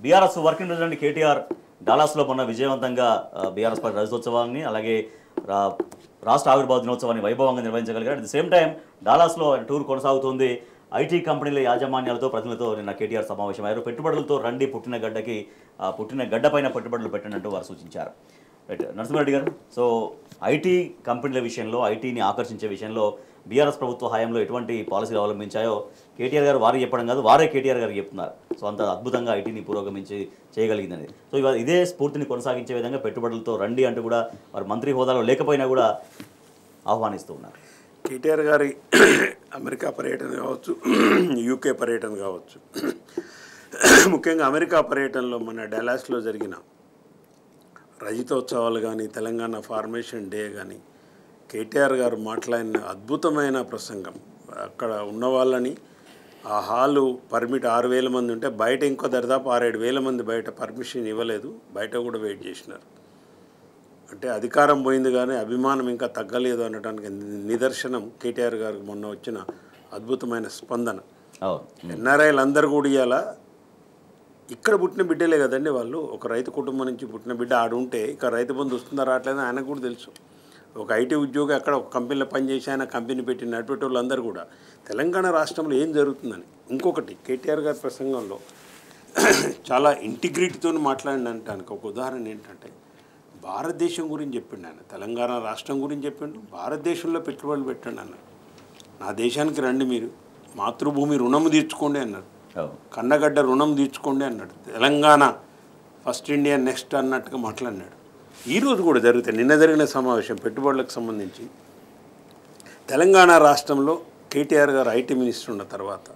BRS working president KTR డాలాస్లో మొన్న విజయవంతంగా BRS party రజతోత్సవాన్ని అలాగే రాష్ట్ర ఆవిర్భావ దినోత్సవాన్ని వైభవంగా నిర్వహించగలిగారు. అట్ ది సేమ్ టైం డాలాస్లో టూర్ కొనసాగుతుంది. ఐటీ కంపెనీల యాజమాన్యాలతో ప్రతినిధులతో నిన్న కేటీఆర్ సమావేశమయ్యారు. పెట్టుబడులతో రండి పుట్టిన గడ్డకి పుట్టిన గడ్డపైన పెట్టుబడులు పెట్టినట్టు వారు సూచించారు. రైట్ నరసింహారెడ్డి గారు, సో ఐటీ కంపెనీల విషయంలో ఐటీని ఆకర్షించే విషయంలో బీఆర్ఎస్ ప్రభుత్వ హయాంలో ఎటువంటి పాలసీలు అవలంబించాయో కేటీఆర్ గారు వారే చెప్పడం కాదు, వారే కేటీఆర్ గారు చెప్తున్నారు. సో అంత అద్భుతంగా ఐటీని పురోగమించి చేయగలిగిందని. సో ఇవాళ ఇదే స్ఫూర్తిని కొనసాగించే విధంగా పెట్టుబడులతో రండి అంటూ కూడా వారు మంత్రి హోదాలో లేకపోయినా కూడా ఆహ్వానిస్తూ ఉన్నారు. కేటీఆర్ గారి అమెరికా పర్యటన కావచ్చు, యూకే పర్యటన కావచ్చు, ముఖ్యంగా అమెరికా పర్యటనలో మన డల్లాస్లో జరిగిన రజతోత్సవాలు కానీ తెలంగాణ ఫార్మేషన్ డే కానీ కేటీఆర్ గారు మాట్లాడిన అద్భుతమైన ప్రసంగం. అక్కడ ఉన్న వాళ్ళని ఆ హాలు పర్మిట్ 6,000 మంది ఉంటే బయట ఇంకో దరిదాపు 6,000-7,000 మంది బయట పర్మిషన్ ఇవ్వలేదు, బయట కూడా వెయిట్ చేసినారు. అంటే అధికారం పోయింది కానీ అభిమానం ఇంకా తగ్గలేదు అనడానికి నిదర్శనం కేటీఆర్ గారికి మొన్న వచ్చిన అద్భుతమైన స్పందన. ఎన్ఆర్ఐలు అందరు కూడా ఇవాళ ఇక్కడ పుట్టిన బిడ్డలే కదండి వాళ్ళు. ఒక రైతు కుటుంబం నుంచి పుట్టిన బిడ్డ ఆడుంటే ఇక రైతు బంధు వస్తుందా రావట్లేదని ఆయనకు కూడా తెలుసు. ఒక ఐటీ ఉద్యోగి అక్కడ ఒక కంపెనీలో పనిచేసి ఆయన కంపెనీ పెట్టి నడిపేట వాళ్ళందరూ కూడా తెలంగాణ రాష్ట్రంలో ఏం జరుగుతుందని. ఇంకొకటి కేటీఆర్ గారి ప్రసంగంలో చాలా ఇంటిగ్రిటీతో మాట్లాడినటానికి ఒక ఉదాహరణ ఏంటంటే భారతదేశం గురించి చెప్పిండు ఆయన. తెలంగాణ రాష్ట్రం గురించి చెప్పిండు, భారతదేశంలో పెట్టుబడులు పెట్టండి అన్నారు. నా దేశానికి రండి, మీరు మాతృభూమి రుణము తీర్చుకోండి అన్నారు, కన్నగడ్డ రుణం తీర్చుకోండి అన్నాడు. తెలంగాణ ఫస్ట్ ఇండియా నెక్స్ట్ అన్నట్టుగా మాట్లాడినాడు. ఈరోజు కూడా జరుగుతాయి. నిన్న జరిగిన సమావేశం పెట్టుబడులకు సంబంధించి తెలంగాణ రాష్ట్రంలో కేటీఆర్ గారు ఐటీ మినిస్టర్ ఉన్న తర్వాత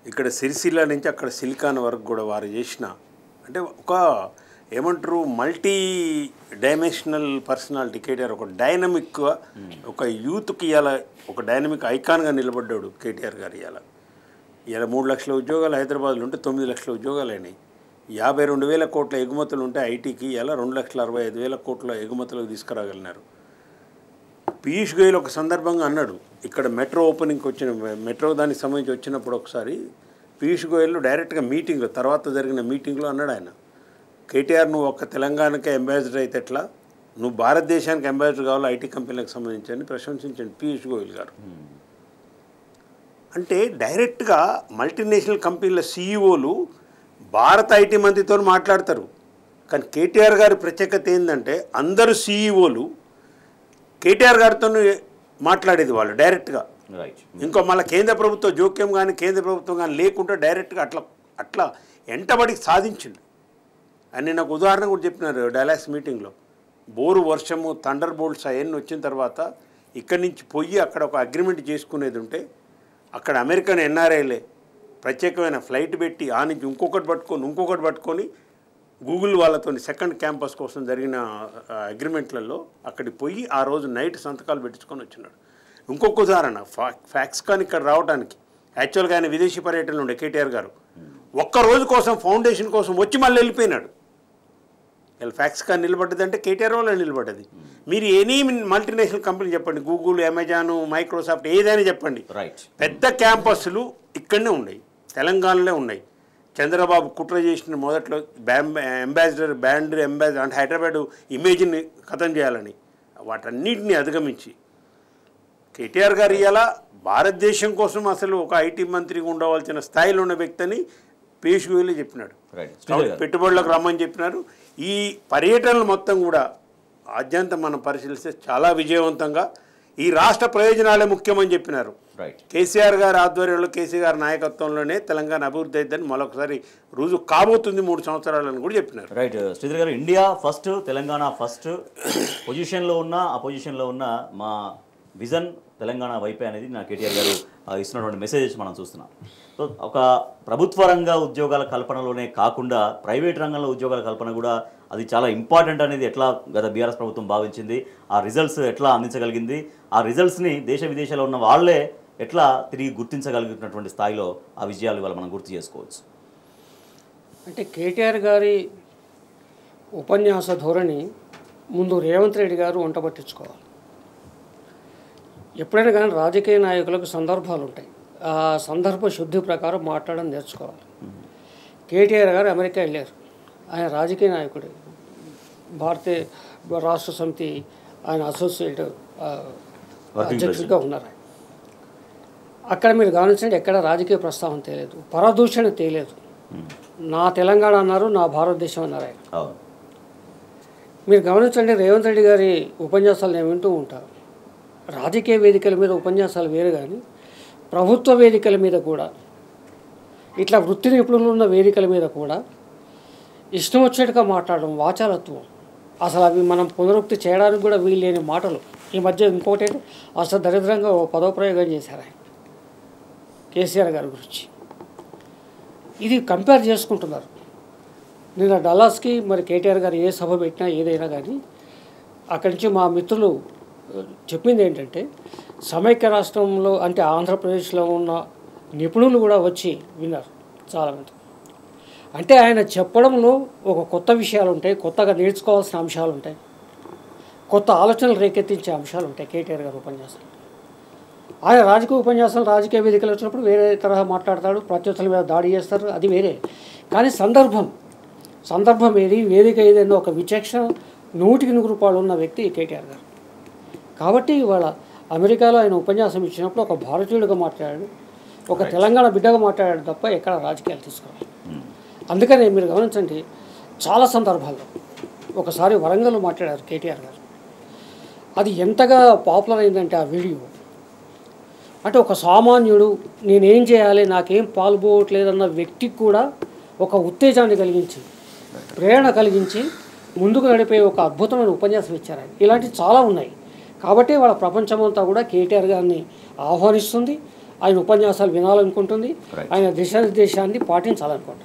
ఇక్కడ సిరిసిల్ల నుంచి అక్కడ సిలికాన్ వరకు కూడా వారు చేసిన అంటే ఒక ఏమంటారు మల్టీ డైమెన్షనల్ పర్సనాలిటీ కేటీఆర్. ఒక డైనమిక్గా ఒక యూత్కి ఇవాళ ఒక డైనమిక్ ఐకాన్గా నిలబడ్డాడు కేటీఆర్ గారు. ఇవాళ 3 లక్షల ఉద్యోగాలు హైదరాబాద్లో ఉంటే 9 లక్షల ఉద్యోగాలు అయినాయి. 52,000 కోట్ల ఎగుమతులు ఉంటే ఐటీకి ఇలా 2,65,000 కోట్ల ఎగుమతులకు తీసుకురాగలిగినారు. పీయూష్ గోయల్ ఒక సందర్భంగా అన్నాడు, ఇక్కడ మెట్రో ఓపెనింగ్కి వచ్చిన మెట్రో దానికి సంబంధించి వచ్చినప్పుడు ఒకసారి పీయూష్ గోయల్ డైరెక్ట్గా మీటింగ్లో తర్వాత జరిగిన మీటింగ్లో అన్నాడు ఆయన, కేటీఆర్ నువ్వు ఒక తెలంగాణకే అంబాసిడర్ అయితే ఎట్లా, నువ్వు భారతదేశానికి అంబాసిడర్ కావాలి ఐటీ కంపెనీలకు సంబంధించి అని ప్రశంసించండి పీయూష్ గోయల్ గారు. అంటే డైరెక్ట్గా మల్టీనేషనల్ కంపెనీల సీఈఓలు భారత ఐటీ మంత్రితో మాట్లాడతారు. కానీ కేటీఆర్ గారి ప్రత్యేకత ఏంటంటే అందరూ సీఈఓలు కేటీఆర్ గారితో మాట్లాడేది వాళ్ళు డైరెక్ట్గా. ఇంకో మళ్ళీ కేంద్ర ప్రభుత్వ జోక్యం కానీ కేంద్ర ప్రభుత్వం కానీ లేకుండా డైరెక్ట్గా అట్లా ఎంటబడి సాధించింది అని నాకు ఉదాహరణ కూడా చెప్పినారు డల్లాస్ మీటింగ్లో. బోరు వర్షము థండర్ బోల్ట్స్ అవన్నీ వచ్చిన తర్వాత ఇక్కడి నుంచి పోయి అక్కడ ఒక అగ్రిమెంట్ చేసుకునేది ఉంటే అక్కడ అమెరికన్ ఎన్ఆర్ఐలే ప్రత్యేకమైన ఫ్లైట్ పెట్టి ఆ నుంచి ఇంకొకటి పట్టుకొని గూగుల్ వాళ్ళతో సెకండ్ క్యాంపస్ కోసం జరిగిన అగ్రిమెంట్లలో అక్కడికి పోయి ఆ రోజు నైట్ సంతకాలు పెట్టించుకొని వచ్చినాడు. ఇంకొక ఉదాహరణ ఫ్యాక్స్కాన్ ఇక్కడ రావడానికి యాక్చువల్గా ఆయన విదేశీ పర్యటనలు ఉండే కేటీఆర్ గారు ఒక్కరోజు కోసం ఫౌండేషన్ కోసం వచ్చి మళ్ళీ వెళ్ళిపోయినాడు. వీళ్ళు ఫ్యాక్స్కాన్ నిలబడ్డదంటే కేటీఆర్ వల్ల నిలబడ్డది. మీరు ఎనీ మల్టీనేషనల్ కంపెనీ చెప్పండి, గూగుల్, అమెజాన్, మైక్రోసాఫ్ట్ ఏదైనా చెప్పండి, పెద్ద క్యాంపస్లు ఇక్కడనే ఉన్నాయి, తెలంగాణలో ఉన్నాయి. చంద్రబాబు కుట్ర చేసిన మొదట్లో బ్యాండ్ అంబాసిడర్ అంటే హైదరాబాద్ ఇమేజ్ని ఖతం చేయాలని వాటన్నిటిని అధిగమించి కేటీఆర్ గారు ఇవాళ భారతదేశం కోసం అసలు ఒక ఐటీ మంత్రిగా ఉండవలసిన స్థాయిలో ఉన్న వ్యక్తిని పీయూష్ గోయల్ చెప్పినాడు. పెట్టుబడులకు రమ్మని చెప్పినారు. ఈ పర్యటనలు మొత్తం కూడా ఆద్యంతం మనం పరిశీలిస్తే చాలా విజయవంతంగా ఈ రాష్ట్ర ప్రయోజనాలే ముఖ్యమని చెప్పినారు. కేసీఆర్ గారి ఆధ్వర్యంలో కేసీఆర్ గారి నాయకత్వంలోనే తెలంగాణ అభివృద్ధి అయిద్దని మరొకసారి రుజువు కాబోతుంది 3 సంవత్సరాలని కూడా చెప్పినారు. రైట్ శ్రీధర్ గారు, ఇండియా ఫస్ట్ తెలంగాణ ఫస్ట్ పొజిషన్లో ఉన్న మా విజన్ తెలంగాణ వైపే అనేది నా కేటీఆర్ గారు ఇస్తున్నటువంటి మెసేజెస్ మనం చూస్తున్నాం. సో ఒక ప్రభుత్వ రంగ ఉద్యోగాల కల్పనలోనే కాకుండా ప్రైవేట్ రంగంలో ఉద్యోగాల కల్పన కూడా అది చాలా ఇంపార్టెంట్ అనేది ఎట్లా గత బీఆర్ఎస్ ప్రభుత్వం భావించింది, ఆ రిజల్ట్స్ ఎట్లా అందించగలిగింది, ఆ రిజల్ట్స్ని దేశ విదేశాల్లో ఉన్న వాళ్ళే ఎట్లా తిరిగి గుర్తించగలిగినటువంటి స్థాయిలో ఆ విజయాలు ఇవాళ మనం గుర్తు చేసుకోవచ్చు. అంటే కేటీఆర్ గారి ఉపన్యాస ధోరణి ముందు రేవంత్ రెడ్డి గారు వంట పట్టించుకోవాలి. ఎప్పుడైనా కానీ రాజకీయ నాయకులకు సందర్భాలు ఉంటాయి, ఆ సందర్భ శుద్ధి ప్రకారం మాట్లాడడం నేర్చుకోవాలి. కేటీఆర్ గారు అమెరికా వెళ్ళారు. ఆయన రాజకీయ నాయకుడు, భారతీయ రాష్ట్ర సమితి ఆయన అసోసియేట్ అధ్యక్షుడిగా ఉన్నారు. అక్కడ మీరు గమనించండి, ఎక్కడ రాజకీయ ప్రస్తావన తేలేదు, పరదూషణ తేలేదు. నా తెలంగాణ అన్నారు, నా భారతదేశం అన్నారు ఆయన. మీరు గమనించండి, రేవంత్ రెడ్డి గారి ఉపన్యాసాలు నేను వింటూ ఉంటాను. రాజకీయ వేదికల మీద ఉపన్యాసాలు వేరు, కానీ ప్రభుత్వ వేదికల మీద కూడా, ఇట్లా వృత్తి నిపుణులు ఉన్న వేదికల మీద కూడా ఇష్టం వచ్చేట్టుగా మాట్లాడడం వాచాలత్వం. అసలు అవి మనం పునరుక్తి చేయడానికి కూడా వీలు లేని మాటలు. ఈ మధ్య ఇంకోటి అసలు దరిద్రంగా పదోప్రయోగం చేశారు ఆయన కేసీఆర్ గారి గురించి. ఇది కంపేర్ చేసుకుంటున్నారు. నిన్న డల్లాస్కి మరి కేటీఆర్ గారు ఏ సభ పెట్టినా ఏదైనా కానీ అక్కడి నుంచి మా మిత్రులు చెప్పింది ఏంటంటే, సమైక్య రాష్ట్రంలో అంటే ఆంధ్రప్రదేశ్లో ఉన్న నిపుణులు కూడా వచ్చి విన్నారు చాలామంది. అంటే ఆయన చెప్పడంలో ఒక కొత్త విషయాలు ఉంటాయి, కొత్తగా నేర్చుకోవాల్సిన అంశాలు ఉంటాయి, కొత్త ఆలోచనలు రేకెత్తించే అంశాలు ఉంటాయి కేటీఆర్ గారు ఉపన్యాసాలు. ఆయన రాజకీయ ఉపన్యాసాలు రాజకీయ వేదికలు వచ్చినప్పుడు వేరే తరహా మాట్లాడతాడు, ప్రత్యర్థుల మీద దాడి చేస్తారు, అది వేరే. కానీ సందర్భం ఏది, వేదిక ఏదైనా ఒక విచక్షణ 100% ఉన్న వ్యక్తి కేటీఆర్ గారు. కాబట్టి ఇవాళ అమెరికాలో ఆయన ఉపన్యాసం ఇచ్చినప్పుడు ఒక భారతీయుడిగా మాట్లాడాడు, ఒక తెలంగాణ బిడ్డగా మాట్లాడాడు తప్ప ఎక్కడ రాజకీయాలు తీసుకోవాలి. అందుకనే మీరు గమనించండి, చాలా సందర్భాల్లో ఒకసారి వరంగల్లో మాట్లాడారు కేటీఆర్ గారు. అది ఎంతగా పాపులర్ అయిందంటే ఆ వీడియో, అంటే ఒక సామాన్యుడు నేనేం చేయాలి, నాకేం పాల్పోవట్లేదన్న వ్యక్తికి కూడా ఒక ఉత్తేజాన్ని కలిగించి, ప్రేరణ కలిగించి ముందుకు నడిపే ఒక అద్భుతమైన ఉపన్యాసం ఇచ్చారు ఆయన. ఇలాంటివి చాలా ఉన్నాయి. కాబట్టి వాళ్ళ ప్రపంచమంతా కూడా కేటీఆర్ గారిని ఆహ్వానిస్తుంది, ఆయన ఉపన్యాసాలు వినాలనుకుంటుంది, ఆయన దిశానిర్దేశాన్ని పాటించాలనుకుంటుంది.